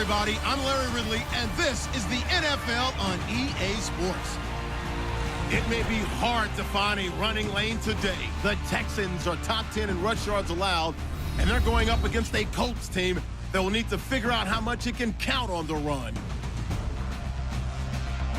everybody. I'm Larry Ridley, and this is the NFL on EA Sports. It may be hard to find a running lane today. The Texans are top 10 in rush yards allowed, and they're going up against a Colts team that will need to figure out how much it can count on the run.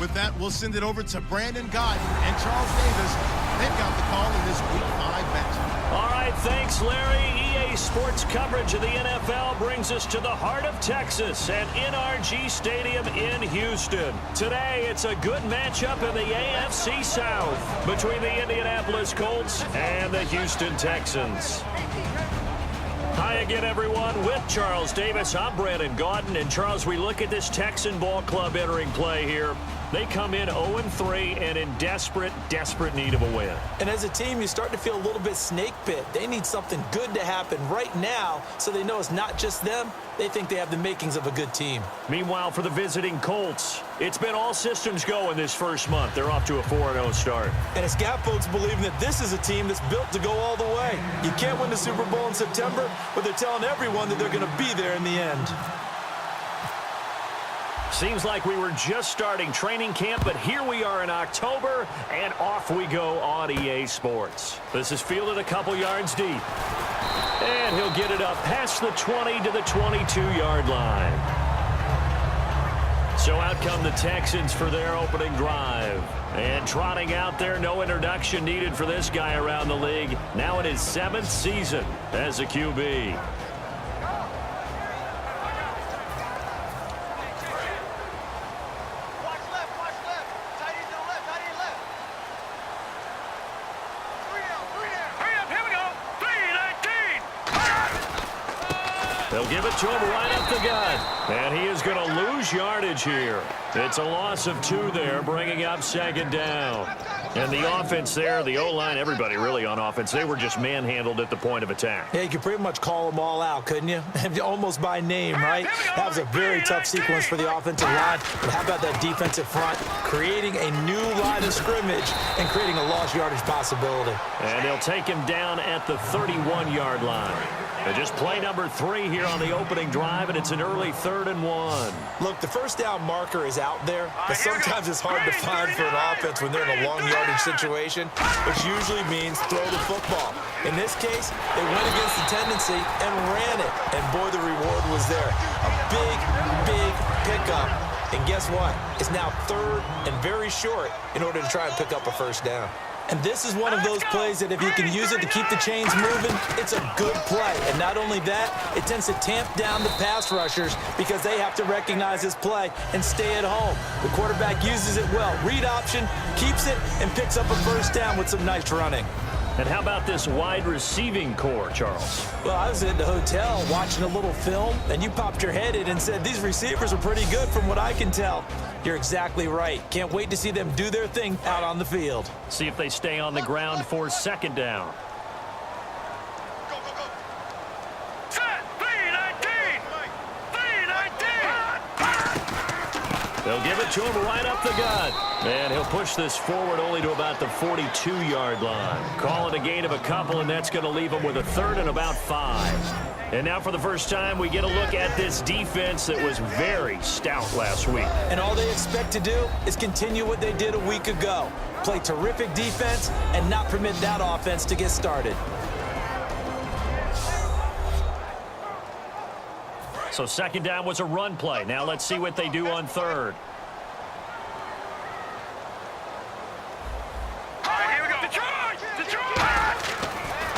With that, we'll send it over to Brandon Godden and Charles Davis. They've got the call in this Week 5 matchup. All right, thanks, Larry. EA Sports coverage of the NFL brings us to the heart of Texas at NRG Stadium in Houston. Today, it's a good matchup in the AFC South between the Indianapolis Colts and the Houston Texans. Hi again, everyone. With Charles Davis, I'm Brandon Godden. And, Charles, we look at this Texan ball club entering play here. They come in 0-3 and in desperate need of a win. And as a team, you start to feel a little bit snake bit. They need something good to happen right now so they know it's not just them. They think they have the makings of a good team. Meanwhile, for the visiting Colts, it's been all systems go in this first month. They're off to a 4-0 start. And it's got folks believing that this is a team that's built to go all the way. You can't win the Super Bowl in September, but they're telling everyone that they're going to be there in the end. Seems like we were just starting training camp, but here we are in October, and off we go on EA Sports. This is fielded a couple yards deep. And he'll get it up past the 20 to the 22-yard line. So out come the Texans for their opening drive. And trotting out there, no introduction needed for this guy around the league. Now in his 7th season as a QB. They'll give it to him right up the gut. And he is going to lose yardage here. It's a loss of 2 there, bringing up 2nd down. And the offense there, the O-line, everybody really on offense, they were just manhandled at the point of attack. Yeah, you could pretty much call them all out, couldn't you? Almost by name, right? That was a very tough sequence for the offensive line. But how about that defensive front? Creating a new line of scrimmage and creating a lost yardage possibility. And they'll take him down at the 31-yard line. And just play number 3 here on the opening drive, and it's an early 3rd and 1. Look, the first down marker is out there, but sometimes it's hard to find for an offense when they're in a long yardage situation, which usually means throw the football. In this case, they went against the tendency and ran it, and boy, the reward was there. A big pickup, and guess what? It's now 3rd and very short in order to try and pick up a first down. And this is one of those plays that if you can use it to keep the chains moving, it's a good play. And not only that, it tends to tamp down the pass rushers because they have to recognize this play and stay at home. The quarterback uses it well. Read option, keeps it, and picks up a first down with some nice running. And how about this wide receiving core, Charles? Well, I was in the hotel watching a little film, and you popped your head in and said, these receivers are pretty good from what I can tell. You're exactly right. Can't wait to see them do their thing out on the field. See if they stay on the ground for 2nd down. They'll give it to him right up the gut. And he'll push this forward only to about the 42-yard line. Call it a gain of a couple, and that's going to leave him with a 3rd and about 5. And now for the first time, we get a look at this defense that was very stout last week. And all they expect to do is continue what they did a week ago. Play terrific defense and not permit that offense to get started. So 2nd down was a run play. Now let's see what they do on 3rd.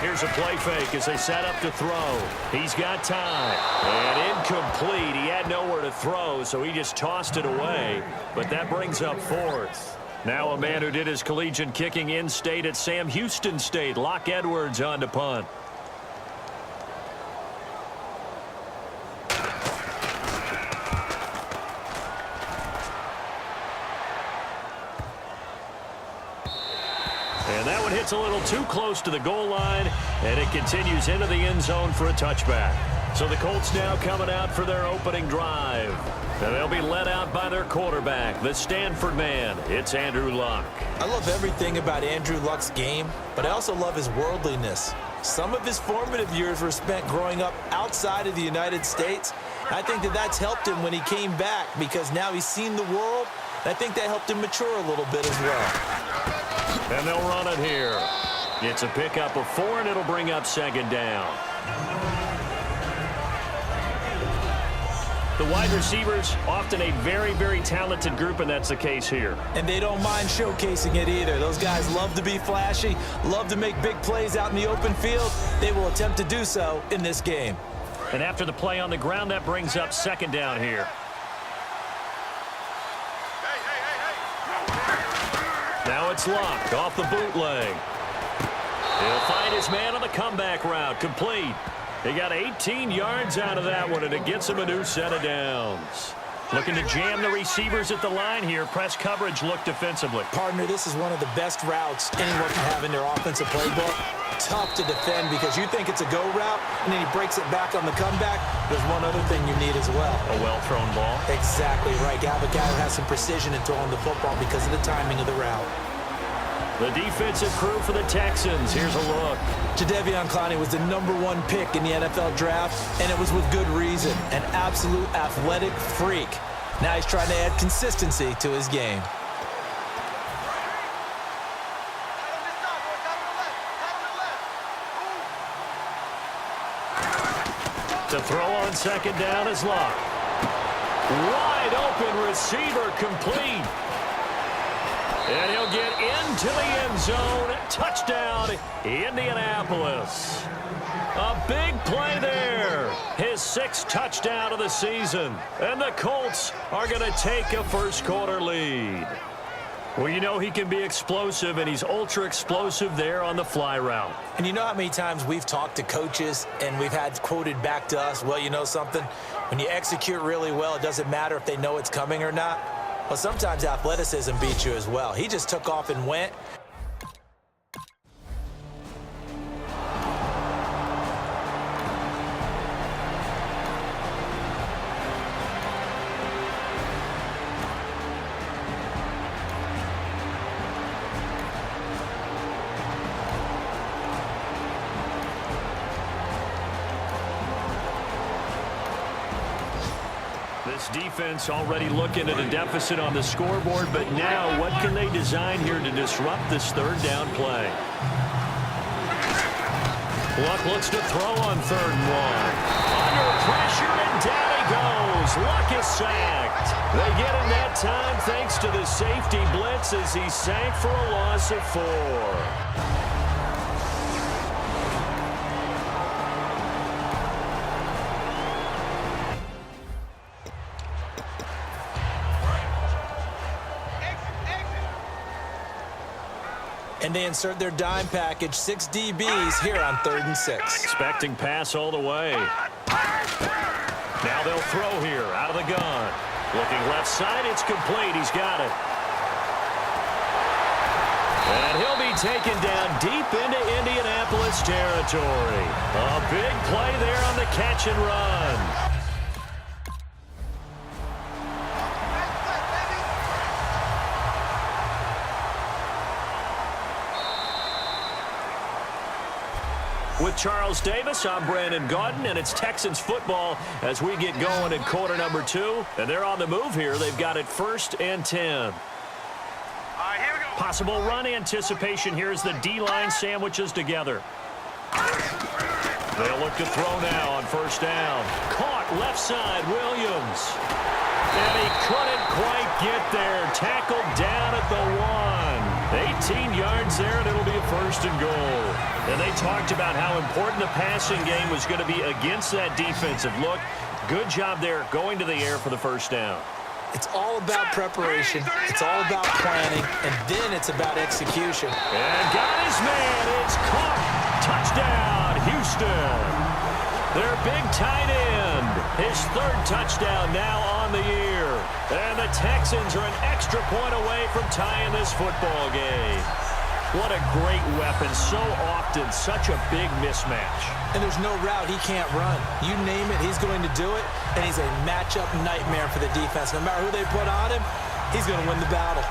Here's a play fake as they set up to throw. He's got time. And incomplete. He had nowhere to throw, so he just tossed it away. But that brings up 4th. Now a man who did his collegiate kicking in-state at Sam Houston State. Locke Edwards on to punt. And that one hits a little too close to the goal line, and it continues into the end zone for a touchback. So the Colts now coming out for their opening drive. And they'll be led out by their quarterback, the Stanford man. It's Andrew Luck. I love everything about Andrew Luck's game, but I also love his worldliness. Some of his formative years were spent growing up outside of the United States. I think that that's helped him when he came back because now he's seen the world. I think that helped him mature a little bit as well. And they'll run it here. It's a pickup of 4, and it'll bring up second down. The wide receivers, often a very, very talented group, and that's the case here. And they don't mind showcasing it either. Those guys love to be flashy, love to make big plays out in the open field. They will attempt to do so in this game. And after the play on the ground, that brings up second down here. Now it's Luck off the bootleg. He'll find his man on the comeback route. Complete. He got 18 yards out of that one, and it gets him a new set of downs. Looking to jam the receivers at the line here. Press coverage look defensively. Partner, this is one of the best routes anyone can have in their offensive playbook. Tough to defend because you think it's a go route, and then he breaks it back on the comeback. There's one other thing you need as well. A well-thrown ball. Exactly right. Have a guy who has some precision in throwing the football because of the timing of the route. The defensive crew for the Texans. Here's a look. Jadeveon Clowney was the #1 pick in the NFL draft, and it was with good reason. An absolute athletic freak. Now he's trying to add consistency to his game. To throw on second down is Luck. Wide open receiver complete. And he'll get into the end zone. Touchdown, Indianapolis. A big play there. His 6th touchdown of the season. And the Colts are going to take a first-quarter lead. Well, you know he can be explosive, and he's ultra-explosive there on the fly route. And you know how many times we've talked to coaches and we've had quoted back to us, well, you know something? When you execute really well, it doesn't matter if they know it's coming or not. Well, sometimes athleticism beats you as well. He just took off and went. This defense already looking at a deficit on the scoreboard, but now what can they design here to disrupt this third down play? Luck looks to throw on 3rd and 1. Under pressure, and down he goes. Luck is sacked. They get him that time thanks to the safety blitz as he sank for a loss of 4. And they insert their dime package, 6 DBs here on 3rd and 6. Expecting pass all the way. Now they'll throw here out of the gun. Looking left side, it's complete. He's got it. And he'll be taken down deep into Indianapolis territory. A big play there on the catch and run. With Charles Davis, I'm Brandon Gaudin, and it's Texans football as we get going in quarter number 2. And they're on the move here. They've got it 1st and 10. Here we go. Possible run anticipation here as the D-line sandwiches together. They'll look to throw now on 1st down. Caught left side, Williams. And he couldn't quite get there. Tackled down at the 1. 18 yards there, and it'll be a 1st and goal. And they talked about how important the passing game was going to be against that defensive look. Good job there going to the air for the 1st down. It's all about preparation. It's all about planning, and then it's about execution. And got his man. It's caught. Touchdown, Houston. Their big tight end. His 3rd touchdown now on the year. And the Texans are an extra point away from tying this football game. What a great weapon. So often, such a big mismatch. And there's no route he can't run. You name it, he's going to do it. And he's a matchup nightmare for the defense. No matter who they put on him, he's going to win the battle.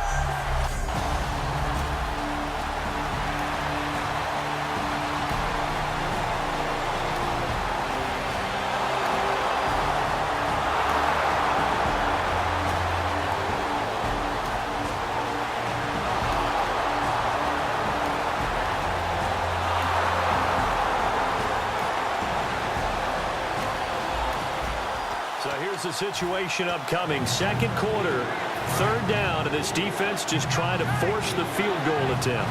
So here's the situation upcoming. Second quarter, third down, and this defense just trying to force the field goal attempt.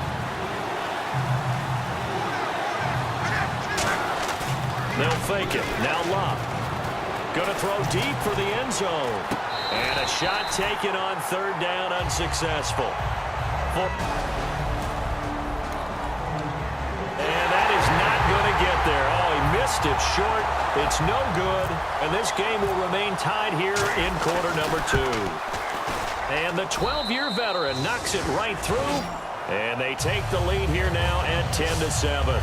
They'll fake it. Now Locke. Going to throw deep for the end zone. And a shot taken on third down, unsuccessful. And that is not going to get there. Oh, he missed it short. It's no good. And this game will remain tied here in quarter number 2. And the 12-year veteran knocks it right through. And they take the lead here now at 10-7.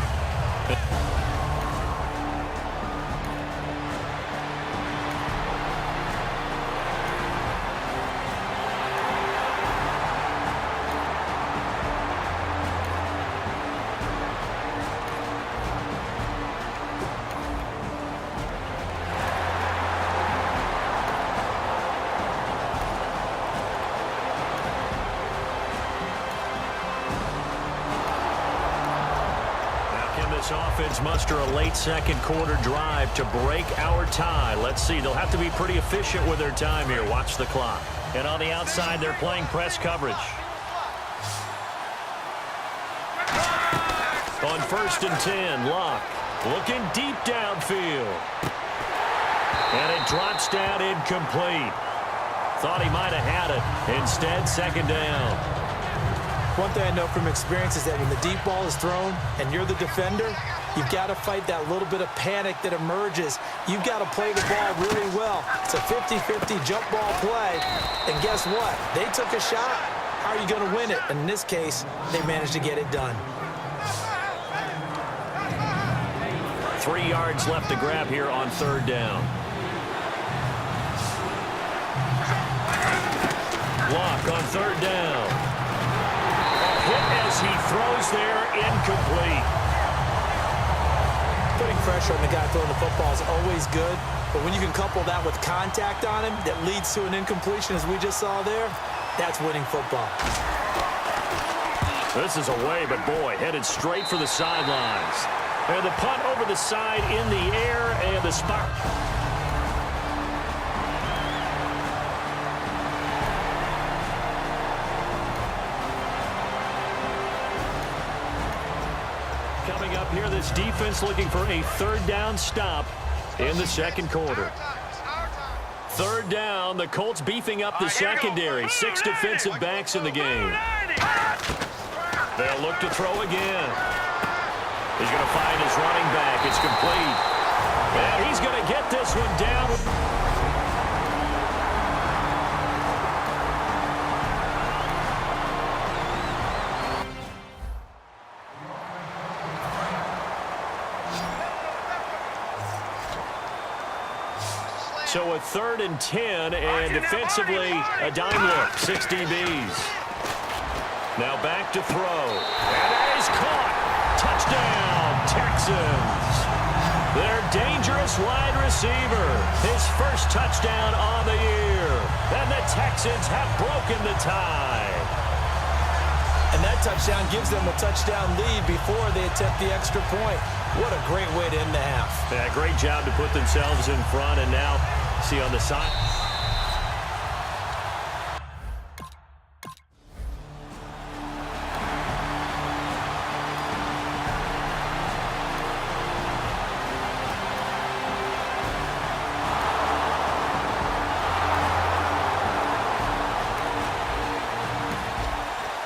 This offense muster a late second quarter drive to break our tie. Let's see. They'll have to be pretty efficient with their time here. Watch the clock. And on the outside, they're playing press coverage. On 1st and 10, Locke looking deep downfield. And it drops down incomplete. Thought he might have had it. Instead, second down. One thing I know from experience is that when the deep ball is thrown and you're the defender, you've got to fight that little bit of panic that emerges. You've got to play the ball really well. It's a 50-50 jump ball play. And guess what? They took a shot. How are you going to win it? And in this case, they managed to get it done. 3 yards left to grab here on third down. Locke on third down. Hit as he throws there, incomplete. Putting pressure on the guy throwing the football is always good, but when you can couple that with contact on him that leads to an incompletion, as we just saw there, that's winning football. This is away, but boy, headed straight for the sidelines. And the punt over the side in the air, and the spot. Coming up here, this defense looking for a third down stop in the second quarter. Third down, the Colts beefing up the secondary. 6 defensive backs in the game. They'll look to throw again. He's going to find his running back. It's complete. And he's going to get this one down. So a 3rd and 10, and defensively, a dime look, 6 DBs. Now back to throw. And that is caught. Touchdown, Texans. Their dangerous wide receiver. His first touchdown on the year. And the Texans have broken the tie. And that touchdown gives them a touchdown lead before they attempt the extra point. What a great way to end the half. Yeah, great job to put themselves in front, and now see on the side.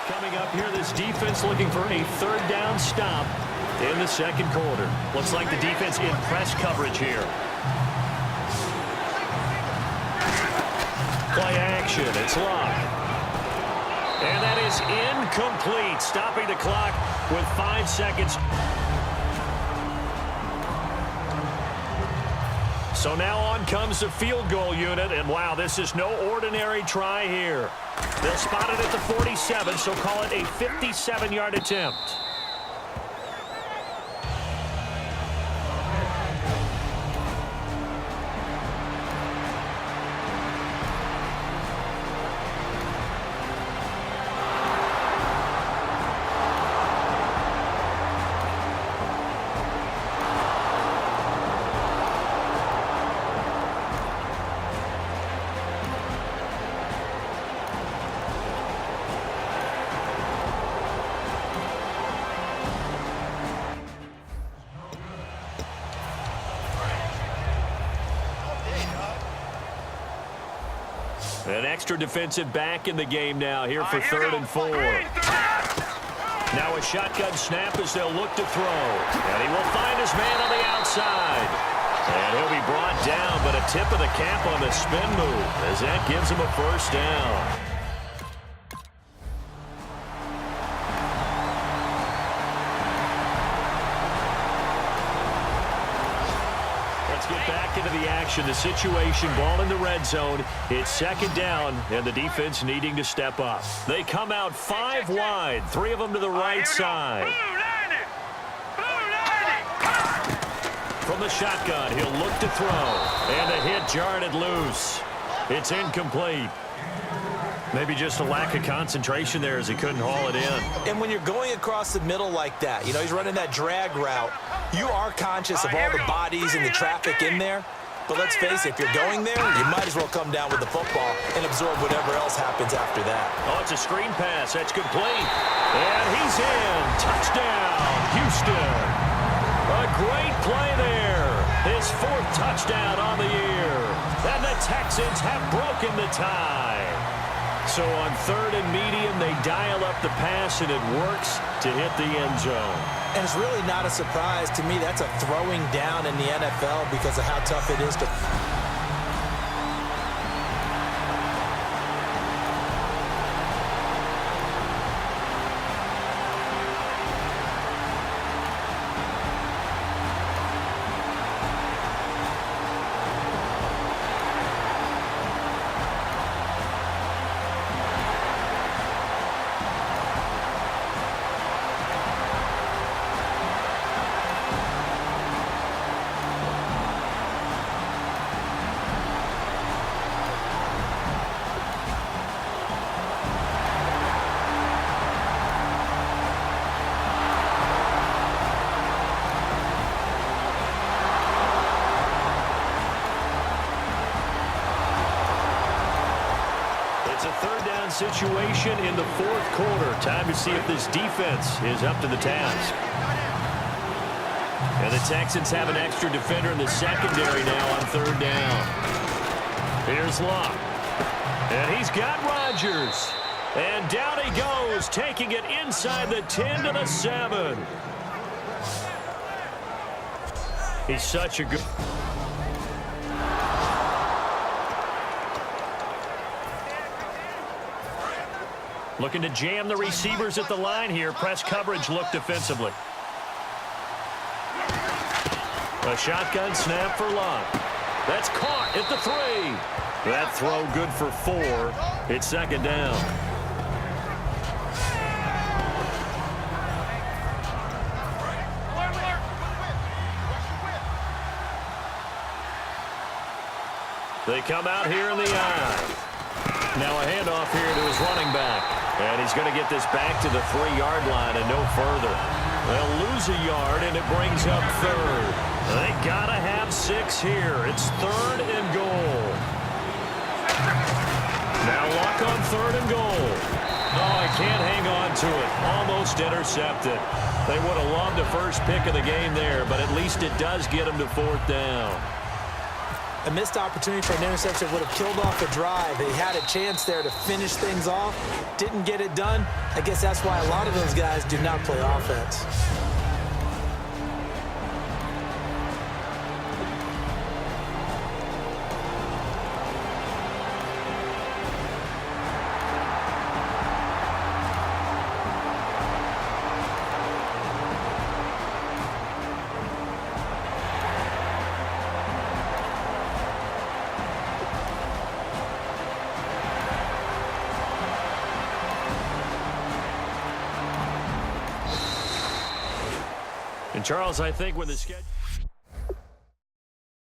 Coming up here, this defense looking for a third down stop in the second quarter. Looks like the defense in press coverage here. Play action. It's Locke. And that is incomplete. Stopping the clock with 5 seconds. So now on comes the field goal unit. And wow, this is no ordinary try here. They'll spot it at the 47, so call it a 57-yard attempt. An extra defensive back in the game now here for 3rd and 4. Now a shotgun snap as they'll look to throw. And he will find his man on the outside. And he'll be brought down, but a tip of the cap on the spin move as that gives him a first down. Let's get back into the action. The situation, ball in the red zone. It's 2nd down, and the defense needing to step up. They come out 5 wide, 3 of them to the right side. From the shotgun, he'll look to throw. And the hit jarred it loose. It's incomplete. Maybe just a lack of concentration there as he couldn't haul it in. And when you're going across the middle like that, he's running that drag route, you are conscious of all the bodies and the traffic in there. But let's face it, if you're going there, you might as well come down with the football and absorb whatever else happens after that. Oh, it's a screen pass. That's complete. And he's in. Touchdown, Houston. A great play there. His 4th touchdown on the year. And the Texans have broken the tie. So on 3rd and medium, they dial up the pass, and it works to hit the end zone. And it's really not a surprise to me. That's a throwing down in the NFL because of how tough it is to... Situation in the 4th quarter. Time to see if this defense is up to the task. And the Texans have an extra defender in the secondary now on 3rd down. Here's Luck. And he's got Rodgers. And down he goes, taking it inside the 10 to the 7. He's such a good... Looking to jam the receivers at the line here. Press coverage look defensively. A shotgun snap for Luck. That's caught at the 3. That throw good for 4. It's 2nd down. They come out here in the eye. Now a handoff here to his running back. And he's going to get this back to the 3-yard line and no further. They'll lose a yard, and it brings up 3rd. They got to have 6 here. It's 3rd and goal. Now Luck on 3rd and goal. Oh, I can't hang on to it. Almost intercepted. They would have loved the first pick of the game there, but at least it does get them to 4th down. A missed opportunity for an interception would have killed off the drive. They had a chance there to finish things off. Didn't get it done. I guess that's why a lot of those guys do not play offense. And Charles, I think when the schedule...